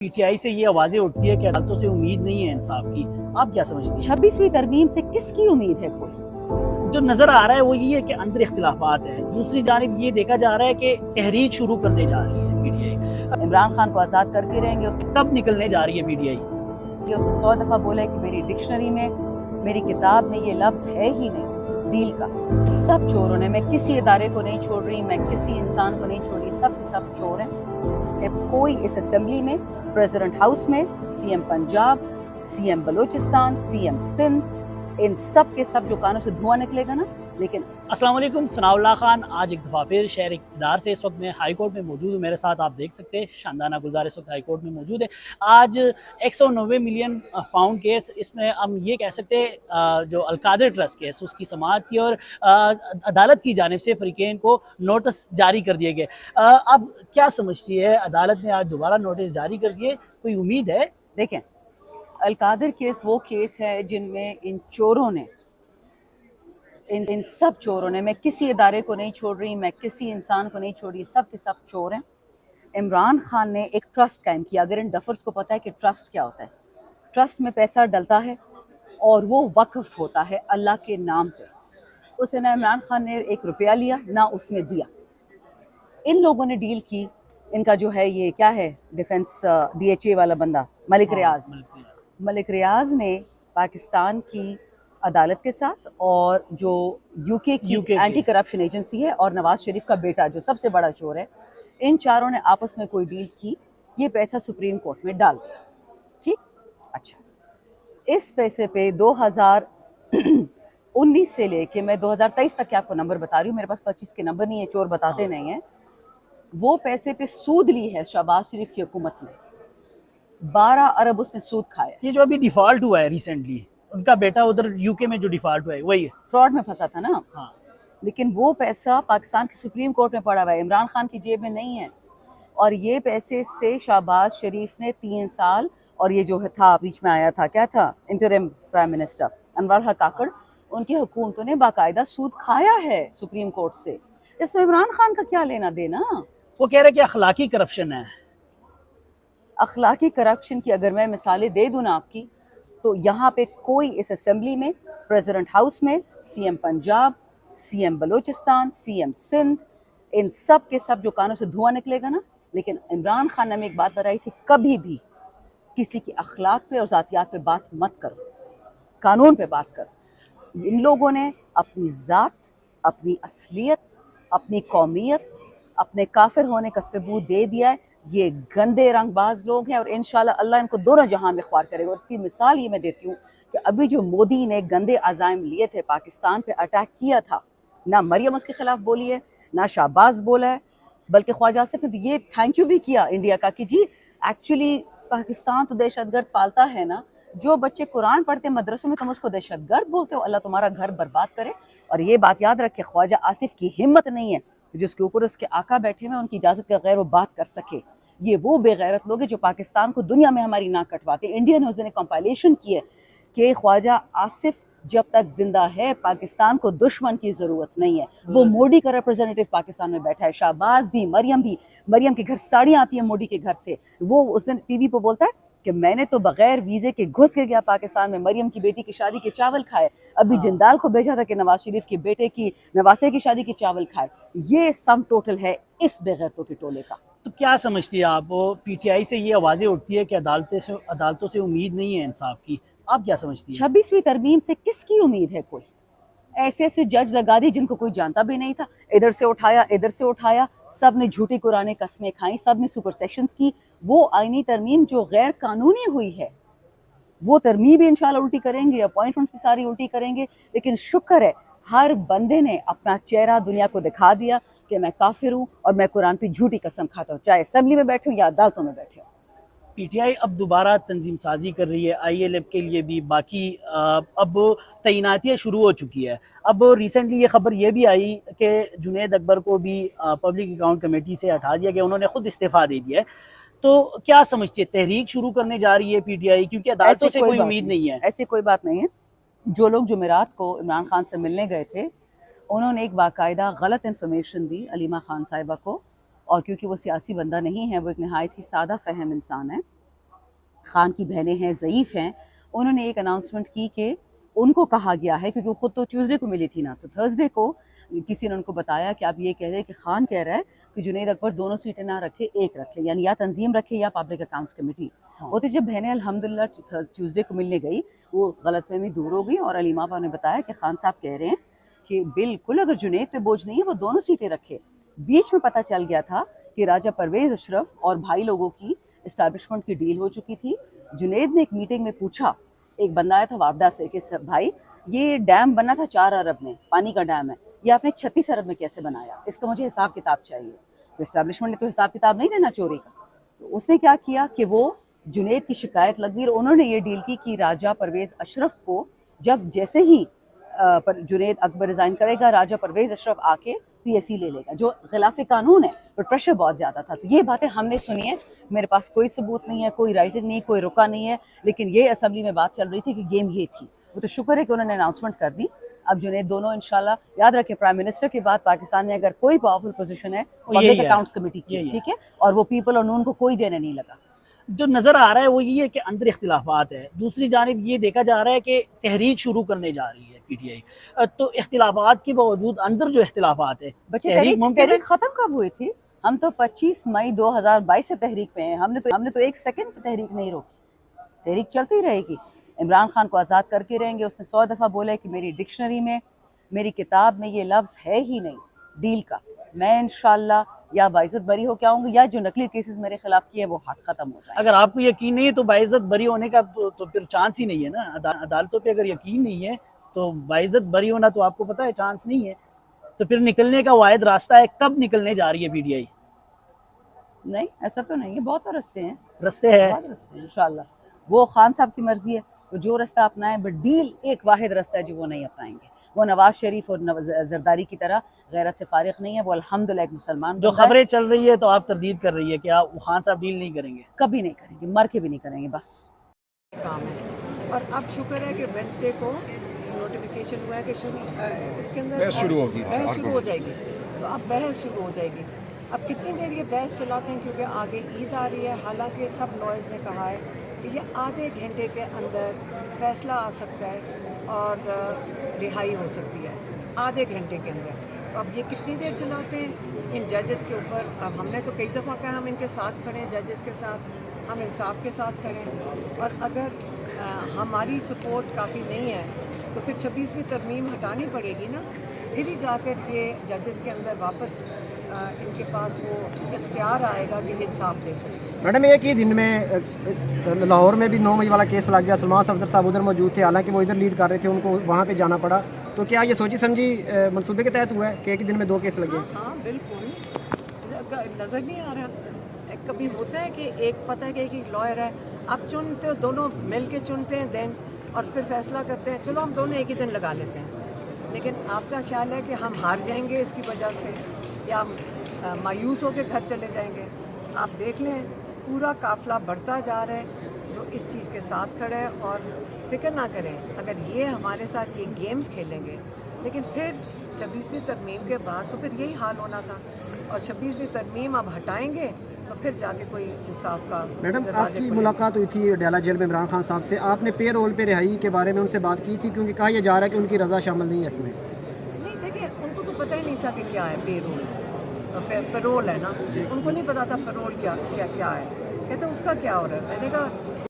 PTI से ये आवाजें उठती है कि अदालतों से उम्मीद नहीं है इंसाफ की। आप क्या समझती हैं? 26वीं तरमीम से किसकी उम्मीद है कोई? जो नजर आ रहा है वो ये है कि अंदर इख्तिलाफात है। दूसरी जानिब ये देखा जा रहा है कि तहरीक शुरू करने जा रही है पीटीआई। इमरान खान को आज़ाद करते रहेंगे। उससे कब निकलने जा रही है पीटीआई? 100 दफ़ा बोला है कि मेरी डिक्शनरी में, मेरी किताब में ये लफ्ज़ है ही नहीं डील का। सब चोरों ने, मैं किसी इदारे को नहीं छोड़ रही, मैं किसी इंसान को नहीं छोड़ रही, सब के सब चोर हैं। कोई इस असेंबली में, प्रेसिडेंट हाउस में, CM Punjab, CM Balochistan, CM Sindh, इन सब के सब जो कानों से धुआं निकलेगा ना। लेकिन अस्सलाम वालेकुम, सनाउल्लाह खान आज एक दफ़ा फिर शहर इक़्तिदार से इस वक्त मैं हाई कोर्ट में मौजूद हूँ। मेरे साथ आप देख सकते हैं शानदाना गुलजार इस वक्त हाई कोर्ट में मौजूद है। आज 190 मिलियन पाउंड केस, इसमें हम ये कह सकते हैं जो अलकादिर ट्रस्ट केस उसकी समाअत की और अदालत की जानिब से फ़रीक़ैन को नोटिस जारी कर दिए गए। अब क्या समझती है, अदालत ने आज दोबारा नोटिस जारी कर दिए, कोई उम्मीद है? देखें, अलकादिर केस वो केस है जिनमें इन चोरों ने, इन सब चोरों ने, मैं किसी इदारे को नहीं छोड़ रही, मैं किसी इंसान को नहीं छोड़ रही, सब के सब चोर हैं। इमरान खान ने एक ट्रस्ट कायम किया। अगर इन डफर्स को पता है कि ट्रस्ट क्या होता है, ट्रस्ट में पैसा डलता है और वो वक्फ होता है अल्लाह के नाम पे। उसे ना इमरान खान ने 1 रुपया लिया ना उसमें दिया। इन लोगों ने डील की। इनका जो है ये क्या है, डिफेंस DHA वाला बंदा मलिक रियाज, मलिक रियाज ने पाकिस्तान की अदालत के साथ और जो यूके की एंटी करप्शन एजेंसी है और नवाज शरीफ का बेटा जो सबसे बड़ा चोर है, इन चारों ने आपस में कोई डील की। ये पैसा सुप्रीम कोर्ट में डाल दिया। ठीक, अच्छा, इस पैसे पे 2019 से लेके मैं 2023 तक के आपको नंबर बता रही हूँ, मेरे पास 25 के नंबर नहीं है, चोर बताते नहीं है। वो पैसे पे सूद ली है शहबाज शरीफ की हुकूमत ने। 12 अरब उसने सूद खाया। ये जो अभी डिफॉल्ट हुआ है रिसेंटली, उनका बेटा उधर यूके में जो डिफॉल्ट हुआ है वही है, फ्रॉड में फंसा था ना। हाँ। लेकिन वो पैसा पाकिस्तान की सुप्रीम कोर्ट में पड़ा हुआ है, इमरान खान की जेब में नहीं है। और ये पैसे से शहबाज शरीफ ने 3 साल, और ये जो था बीच में आया था, क्या था, इंटरिम प्राइम मिनिस्टर अनवर हक काकड़, उनकी हुकूमतों ने बाकायदा सूद खाया है सुप्रीम कोर्ट से। इसमें इमरान खान का क्या लेना देना? वो कह रहे कि अखलाकी करप्शन है। अखलाकी करप्शन की अगर मैं मिसालें दे दूँ ना आपकी, तो यहाँ पे कोई इस असेंबली में, प्रेसिडेंट हाउस में, CM Punjab, CM Balochistan, CM Sindh, इन सब के सब जो कानों से धुआं निकलेगा ना। लेकिन इमरान खान ने हमें एक बात बताई थी, कभी भी किसी की अखलाक पे और ज़ातियात पे बात मत करो, कानून पे बात करो। इन लोगों ने अपनी ज़ात, अपनी असलियत, अपनी कौमियत, अपने काफिर होने का सबूत दे दिया है। ये गंदे रंगबाज लोग हैं और इंशाल्लाह अल्लाह इनको दोनों जहां में ख्वार करेगा। और इसकी मिसाल ये मैं देती हूँ कि अभी जो मोदी ने गंदे अज़ाइम लिए थे, पाकिस्तान पे अटैक किया था, ना मरियम उसके खिलाफ बोली है, ना शाहबाज बोला है, बल्कि ख्वाजा आसिफ ने ये थैंक यू भी किया इंडिया का कि जी एक्चुअली पाकिस्तान तो दहशतगर्द पालता है ना। जो बच्चे कुरान पढ़ते मदरसों में तुम उसको दहशतगर्द बोलते हो, अल्लाह तुम्हारा घर बर्बाद करे। और ये बात याद रखे, ख्वाजा आसिफ की हिम्मत नहीं है जिसके ऊपर उसके आका बैठे हुए, उनकी इजाज़त के बगैर वो बात कर सके। ये वो बेगैरत लोग हैं जो पाकिस्तान को दुनिया में हमारी नाक कटवाते। इंडिया ने उस दिन कंपाइलेशन की है कि ख्वाजा आसिफ जब तक जिंदा है पाकिस्तान को दुश्मन की ज़रूरत नहीं है। वो मोदी का रिप्रेजेंटेटिव पाकिस्तान में बैठा है, शाहबाज भी, मरियम के घर साड़ियाँ आती हैं मोदी के घर से। वो उस दिन टीवी पर बोलता है कि मैंने तो बगैर वीज़े के घुस के गया पाकिस्तान में, मरियम की बेटी की शादी के चावल खाए। अभी जिंदाल को भेजा था कि नवाज शरीफ के बेटे की, नवासे की शादी के चावल खाए। ये सम टोटल है इस बेगैरतों के टोले का। तो क्या समझती है आप, पीटीआई से ये आवाज़ें उठती है कि अदालतों से उम्मीद नहीं है इंसाफ की। आप क्या समझती हैं? 26वीं तरमीम से किसकी उम्मीद है कोई? ऐसे ऐसे जज लगा दी जिनको कोई जानता भी नहीं था, इधर से उठाया इधर से उठाया, सब ने झूठी कुरानी कस्में खाई, सब ने सुपर सेशंस की। वो आईनी तरमीम जो गैर कानूनी हुई है, वो तरमीम भी इंशाल्लाह उल्टी करेंगे, अपॉइंटमेंट्स भी सारी उल्टी करेंगे। लेकिन शुक्र है हर बंदे ने अपना चेहरा दुनिया को दिखा दिया कि मैं काफिर हूँ और मैं कुरान पे झूठी कसम खाता हूँ, चाहे असेंबली में बैठे हूँ या अदालतों में बैठे हूँ। पीटीआई अब दोबारा तंजीम साजी कर रही है, ILF के लिए भी, बाकी अब तैनातियाँ शुरू हो चुकी है। अब रिसेंटली ये खबर ये भी आई कि जुनैद अकबर को भी पब्लिक अकाउंट कमेटी से हटा दिया गया, उन्होंने खुद इस्तीफ़ा दे दिया है। तो क्या समझती है, तहरीक शुरू करने जा रही है पीटीआई, क्योंकि अदालतों से कोई उम्मीद नहीं है? ऐसी कोई बात नहीं है। जो लोग जुमेरात को इमरान खान से मिलने गए थे, उन्होंने एक बाकायदा गलत इन्फॉर्मेशन दी अलीमा खान साहिबा को। और क्योंकि वो सियासी बंदा नहीं है, वो एक नहायत ही सादा फहम इंसान है, खान की बहनें हैं, ज़ईफ़ हैं, उन्होंने एक अनाउंसमेंट की कि उनको कहा गया है, क्योंकि वो खुद तो ट्यूसडे को मिली थी ना, तो थर्सडे को किसी ने उनको बताया कि आप ये कह रहे हैं कि खान कह रहा है कि जुनैद अकबर दोनों सीटें ना रखे, एक रख ले, यानी या तंजीम रखे या पब्लिक अकाउंट्स कमेटी। वो तो जब बहनें अल्हम्दुलिल्लाह ट्यूसडे को मिलने गई, वो गलतफहमी दूर हो गई और अलीमा आपा ने बताया कि खान साहब कह रहे हैं कि बिल्कुल अगर जुनैद पे बोझ नहीं है वो दोनों सीटें रखे। बीच में पता चल गया था कि राजा परवेज़ अशरफ और भाई लोगों की इस्टेब्लिशमेंट की डील हो चुकी थी। जुनैद ने एक मीटिंग में पूछा, एक बंदा आया था वापडा से, कि भाई ये डैम बना था 4 अरब में, पानी का डैम है, ये आपने 36 अरब में कैसे बनाया, इसका मुझे हिसाब किताब चाहिए। तो इस्टेब्लिशमेंट ने तो हिसाब किताब नहीं देना चोरी का, तो उसने क्या किया कि वो जुनैद की शिकायत लग गई और उन्होंने ये डील की कि राजा परवेज़ अशरफ को जब जैसे ही जुनैद अकबर रिज़ाइन करेगा, राजा परवेज़ अशरफ आके पीएससी ले लेगा, जो खिलाफ कानून है, पर प्रेशर बहुत ज़्यादा था। तो ये बातें हमने सुनी है, मेरे पास कोई सबूत नहीं है, कोई राइटिंग नहीं, कोई रुका नहीं है, लेकिन ये असेंबली में बात चल रही थी कि गेम ये थी। वो तो शुक्र है कि उन्होंने अनाउंसमेंट कर दी। अब जुनैद दोनों इंशाल्लाह, याद रखें प्राइम मिनिस्टर के बाद पाकिस्तान में अगर कोई पावरफुल पोजीशन है पब्लिक अकाउंट्स कमेटी की, ठीक है, और वो पीपल और नून को कोई देने नहीं लगा। जो नज़र आ रहा है वो ये है कि अंदर इख्तिलाफात है, दूसरी जानिब ये देखा जा रहा है कि तहरीक शुरू करने जा रही है पीटीआई, तो इख्तिलाफात के बावजूद अंदर जो इख्तिलाफात है, तहरीक खत्म कब हुई थी? हम तो 25 मई 2022 से तहरीक पे हैं, हमने तो एक सेकंड पे तहरीक नहीं रोकी, तहरीक चलती रहेगी। इमरान खान को आज़ाद करके रहेंगे। उसने 100 दफ़ा बोला है कि मेरी डिक्शनरी में, मेरी किताब में ये लफ्ज़ है ही नहीं डील का। मैं इंशाल्लाह या बाइज़्ज़त बरी हो के आऊँगी या जो नकली केसेस मेरे खिलाफ किए वो हट खत्म हो जाए। अगर आपको यकीन नहीं है तो बाइज़्ज़त बरी होने का तो फिर चांस ही नहीं है ना। अदालतों पे अगर यकीन नहीं है तो बाइज़्ज़त बरी होना तो आपको पता है चांस नहीं है, तो फिर निकलने का वाहिद रास्ता है। कब निकलने जा रही है पीटीआई? नहीं, ऐसा तो नहीं है, बहुत रास्ते हैं, रास्ते हैं इंशाल्लाह। वो खान साहब की मर्जी है, वो जो रास्ता अपनाए, बट डील एक वाहिद रास्ता है जो वो नहीं अपनाएंगे। वो नवाज शरीफ और जरदारी की तरह गैरत से फारिग नहीं है, वो अल्हम्दुलिल्लाह एक मुसलमान। जो खबरें चल रही है तो आप तरदीद कर रही है कि आप खान साहब डील नहीं करेंगे? कभी नहीं करेंगे, मर के भी नहीं करेंगे, बस काम है। और अब शुक्र है कि वेडनेसडे को नोटिफिकेशन हुआ है कि इसके अंदर बहस शुरू हो जाएगी, तो अब बहस शुरू हो जाएगी। अब कितनी देर ये बहस चलाते हैं, क्योंकि आगे ईद आ रही है। हालांकि सब लॉयर्स ने कहा है कि ये आधे घंटे के अंदर फैसला आ सकता है और रिहाई हो सकती है आधे घंटे के अंदर। तो अब ये कितनी देर चलाते हैं इन जजेस के ऊपर। अब हमने तो कई दफ़ा कहा हम इनके साथ खड़े हैं, जजेस के साथ, हम इंसाफ के साथ खड़े। और अगर हमारी सपोर्ट काफ़ी नहीं है तो फिर 26वीं तरमीम हटानी पड़ेगी ना, फिर ही जाकर ये जजेस के अंदर वापस इनके पास वो इख्तियार आएगा कि ये इंसाफ दे सकें। मैडम, एक ही दिन में लाहौर में भी 9 मई वाला केस लग गया। सलमान सफदर साहब उधर मौजूद थे, हालांकि वो इधर लीड कर रहे थे, उनको वहाँ पे जाना पड़ा। तो क्या ये सोची समझी मंसूबे के तहत हुआ है कि एक ही दिन में 2 केस लगे? हाँ बिल्कुल, नज़र नहीं आ रहा। कभी होता है कि एक पता है कि एक लॉयर है, आप चुनते हो, दोनों मिल के चुनते हैं देन, और फिर फैसला करते हैं चलो हम दोनों एक ही दिन लगा लेते हैं। लेकिन आपका ख्याल है कि हम हार जाएंगे इसकी वजह से, या हम मायूस होकर घर चले जाएंगे? आप देख लें, पूरा काफिला बढ़ता जा रहा है जो इस चीज़ के साथ खड़े हैं। और फिक्र ना करें, अगर ये हमारे साथ ये गेम्स खेलेंगे, लेकिन फिर 26वीं तरमीम के बाद तो फिर यही हाल होना था। और 26वीं तरमीम अब हटाएंगे तो फिर जाके कोई इंसाफ का। मैडम, आपकी मुलाकात हुई थी अडयाला जेल में इमरान खान साहब से, आपने पे रोल पे रिहाई के बारे में उनसे बात की थी? क्योंकि कहा यह जा रहा है कि उनकी रजा शामिल नहीं है इसमें। नहीं, देखिए उनको तो पता ही नहीं था कि क्या है पे रोल। पेरोल है ना, उनको नहीं पता था पेरोल क्या क्या क्या है। कहते उसका क्या हो रहा है। मैंने कहा